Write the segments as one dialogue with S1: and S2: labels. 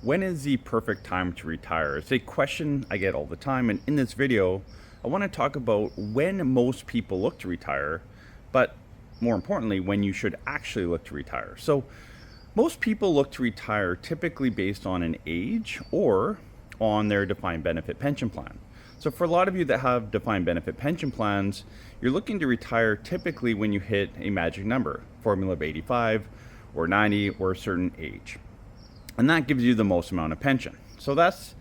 S1: When is the perfect time to retire? It's a question I get all the time, and in this video, I want to talk about when most people look to retire, but more importantly, when you should actually look to retire. So, most people look to retire typically based on an age or on their defined benefit pension plan. So, for a lot of you that have defined benefit pension plans, you're looking to retire typically when you hit a magic number, formula of 85 or 90 or a certain age. And that gives you the most amount of pension. So that's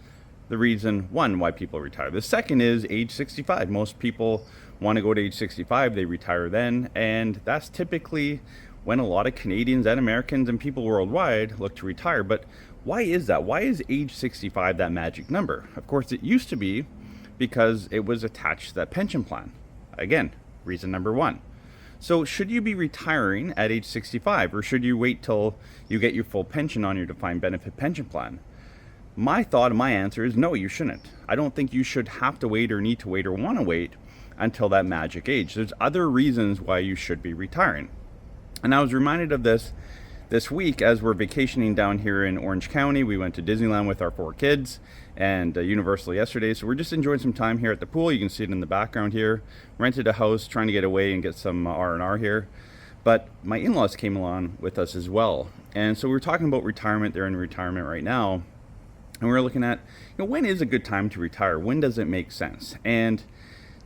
S1: the reason, one, why people retire. The second is age 65. Most people want to go to age 65, they retire then, and that's typically when a lot of Canadians and Americans and people worldwide look to retire. But why is that? Why is age 65 that magic number? Of course, it used to be because it was attached to that pension plan. Again, reason number one. So should you be retiring at age 65, or should you wait till you get your full pension on your defined benefit pension plan? My thought and my answer is no, you shouldn't. I don't think you should have to wait or need to wait or want to wait until that magic age. There's other reasons why you should be retiring. And I was reminded of this week as we're vacationing down here in Orange County. We went to Disneyland with our 4 kids and Universal yesterday. So we're just enjoying some time here at the pool. You can see it in the background here. Rented a house, trying to get away and get some R&R here. But my in-laws came along with us as well. And so we were talking about retirement. They're in retirement right now. And we were looking at, when is a good time to retire? When does it make sense? And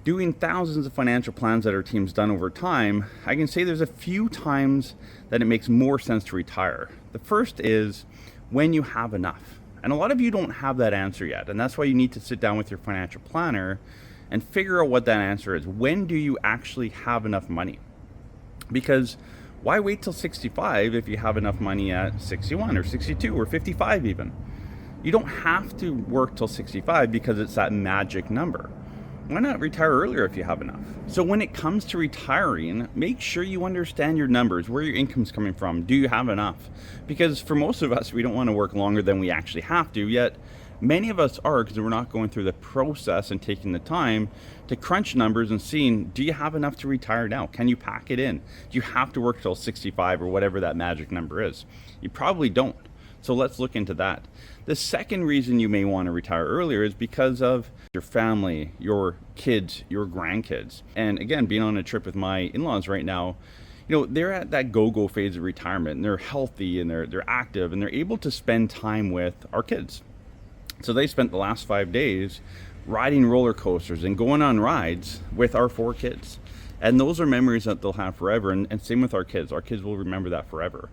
S1: doing thousands of financial plans that our team's done over time, I can say there's a few times that it makes more sense to retire. The first is when you have enough. And a lot of you don't have that answer yet. And that's why you need to sit down with your financial planner and figure out what that answer is. When do you actually have enough money? Because why wait till 65 if you have enough money at 61 or 62 or 55 even? You don't have to work till 65 because it's that magic number. Why not retire earlier if you have enough? So when it comes to retiring, make sure you understand your numbers, where your income's coming from. Do you have enough? Because for most of us, we don't want to work longer than we actually have to, yet many of us are, because we're not going through the process and taking the time to crunch numbers and seeing, do you have enough to retire now? Can you pack it in? Do you have to work till 65 or whatever that magic number is? You probably don't. So let's look into that. The second reason you may want to retire earlier is because of your family, your kids, your grandkids. And again, being on a trip with my in-laws right now, they're at that go-go phase of retirement, and they're healthy and they're active and they're able to spend time with our kids. So they spent the last 5 days riding roller coasters and going on rides with our 4 kids. And those are memories that they'll have forever. And same with our kids. Our kids will remember that forever.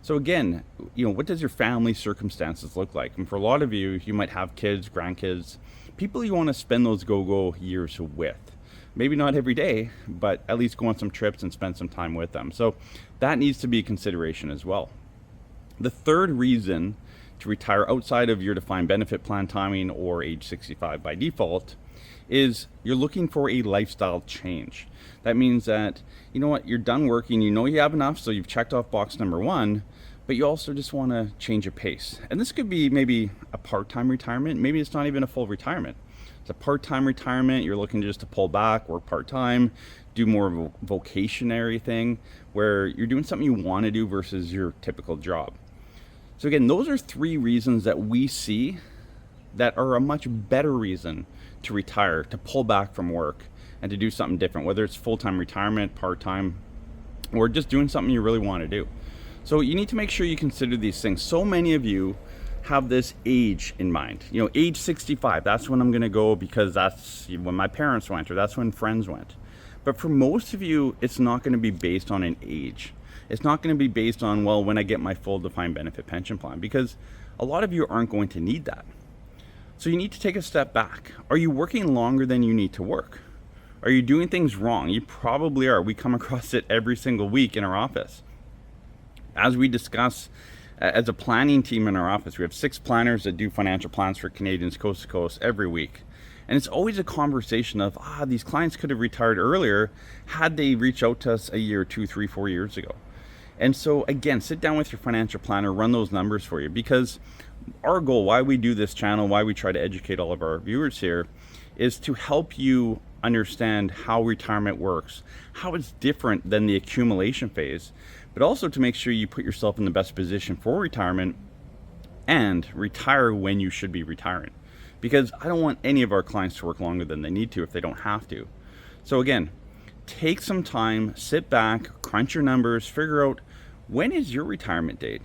S1: So again, what does your family circumstances look like? And for a lot of you, you might have kids, grandkids, people you want to spend those go-go years with. Maybe not every day, but at least go on some trips and spend some time with them. So that needs to be a consideration as well. The third reason to retire outside of your defined benefit plan timing or age 65 by default is you're looking for a lifestyle change. That means that, you're done working, you have enough, so you've checked off box number 1, but you also just want to change a pace. And this could be maybe a part-time retirement. Maybe it's not even a full retirement. It's a part-time retirement. You're looking just to pull back, work part-time, do more of a vocationary thing where you're doing something you want to do versus your typical job. So again, those are 3 reasons that we see that are a much better reason to retire, to pull back from work and to do something different, whether it's full-time retirement, part-time, or just doing something you really want to do. So you need to make sure you consider these things. So many of you have this age in mind. Age 65, that's when I'm going to go because that's when my parents went or that's when friends went. But for most of you, it's not going to be based on an age. It's not going to be based on, when I get my full defined benefit pension plan, because a lot of you aren't going to need that. So you need to take a step back. Are you working longer than you need to work? Are you doing things wrong? You probably are. We come across it every single week in our office. As we discuss as a planning team in our office, we have 6 planners that do financial plans for Canadians coast to coast every week. And it's always a conversation of, these clients could have retired earlier had they reached out to us a year, 2, 3, 4 years ago. And so again, sit down with your financial planner, run those numbers for you, because our goal, why we do this channel, why we try to educate all of our viewers here, is to help you understand how retirement works, how it's different than the accumulation phase, but also to make sure you put yourself in the best position for retirement and retire when you should be retiring. Because I don't want any of our clients to work longer than they need to if they don't have to. So again, take some time, sit back, crunch your numbers, figure out when is your retirement date.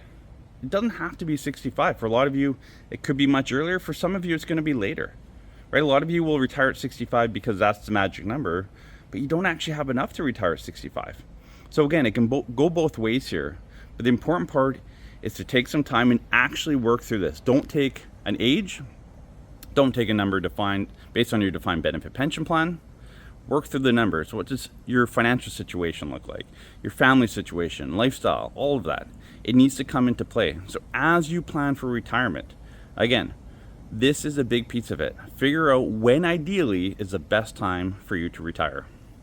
S1: It doesn't have to be 65. For a lot of you, it could be much earlier. For some of you, it's going to be later, right? A lot of you will retire at 65 because that's the magic number, but you don't actually have enough to retire at 65. So again, it can go both ways here. But the important part is to take some time and actually work through this. Don't take an age. Don't take a number defined based on your defined benefit pension plan. Work through the numbers. What does your financial situation look like? Your family situation, lifestyle, all of that. It needs to come into play. So as you plan for retirement, again, this is a big piece of it. Figure out when ideally is the best time for you to retire.